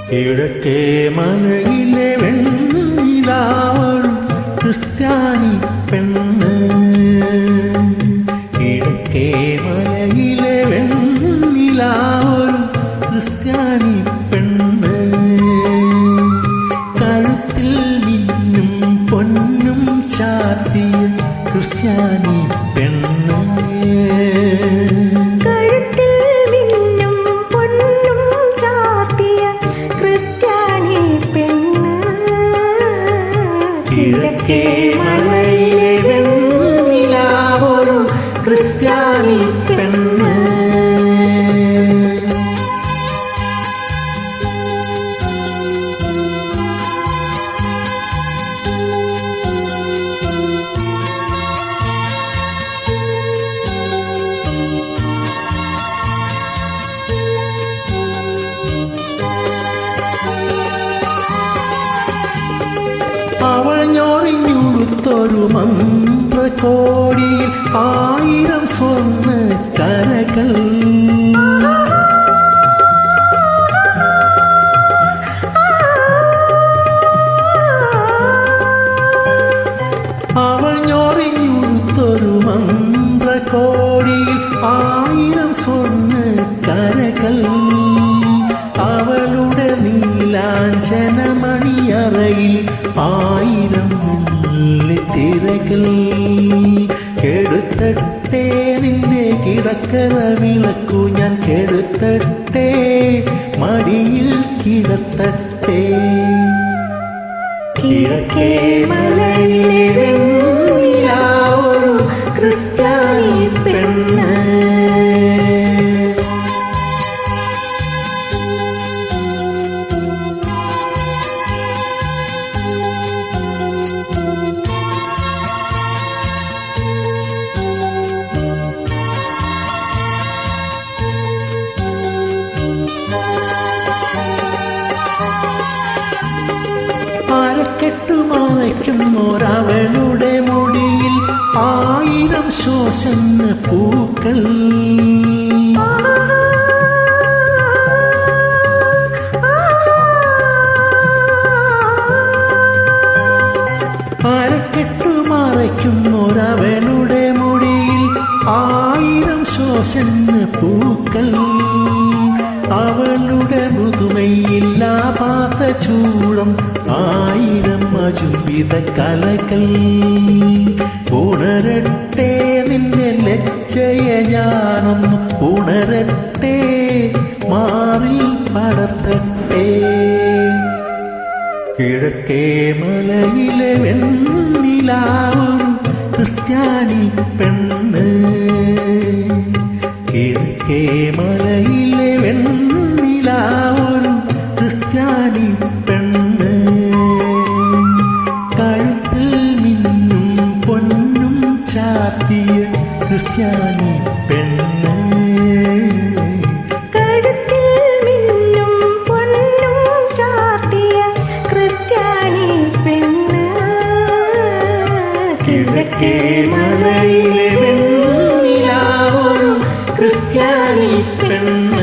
കിഴക്കേ മലയിലെ വെണ്ണിലാവൊരു ക്രിസ്ത്യാനി പെണ്ണ്. കിഴക്കേ മലയിലെ വെണ്ണിലാവൊരു ക്രിസ്ത്യാനി പെണ്ണ്. കഴുത്തിൽ മിന്നും പൊന്നും ചാർത്തിയ ക്രിസ്ത്യാനി പെണ്ണ്. കിഴക്കേ മലയിലെ വെണ്ണിലാവൊരു ക്രിസ്ത്യാനി പെണ്ണ്. അവൾ ഞൊറിഞ്ഞുടുത്തൊരു മന്ത്രകോടിയിൽ 1000 സ്വർണ്ണ കരകൾ. അവൾ ഞൊറിഞ്ഞുടുത്തൊരു മന്ത്രകോടിയിൽ 1000 സ്വർണ്ണ കരകൾ. അവളുടെ നീലാഞ്ചനമണിയറയിൽ 1000 വെള്ളിത്തിരകൾ. കെടുത്തട്ടെ നിന്റെ കിടക്കറ വിളക്കു ഞാൻ, കെടുത്തട്ടെ മടിയിൽ കിടത്തട്ടെ. കിഴക്കേ മലയിലെ വെണ്ണിലാവൊരു ക്രിസ്ത്യാനി പെണ്ണ്. അരക്കെട്ടുമറയ്ക്കുന്നോരവളുടെ മുടിയിൽ 1000 ശ്വസന പൂക്കൾ. അരക്കെട്ടുമറയ്ക്കുന്നോരവളുടെ മുടിയിൽ 1000 ശ്വസന പൂക്കൾ. അവളുടെ മൃദുമയില്ലാത്ത ചൂളം 1000 അചുംബിത കലകൾ. ഉണരട്ടെ നിന്റെ ലജ്ജയ ഞാനൊന്ന്, ഉണരട്ടെ മാറിൽ പടർത്തട്ടെ. കിഴക്കേ മലയിലെ വെണ്ണിലാവൊരു ക്രിസ്ത്യാനി പെണ്ണ്. കിഴക്കേ മലയിലെ വെണ്ണിലാവൊരു ക്രിസ്ത്യാനി പെണ്ണ്. കഴുത്തിൽ മിന്നും പൊന്നും ചാർത്തിയ ക്രിസ്ത്യാനി പെണ്ണ്. കഴുത്തിൽ മിന്നും പൊന്നും ചാർത്തിയ ക്രിസ്ത്യാനി പെണ്ണ്. കിഴക്കേ മലയിലെ വെണ്ണിലാവൊരു ക്രിസ്ത്യാനി പെണ്ണ്.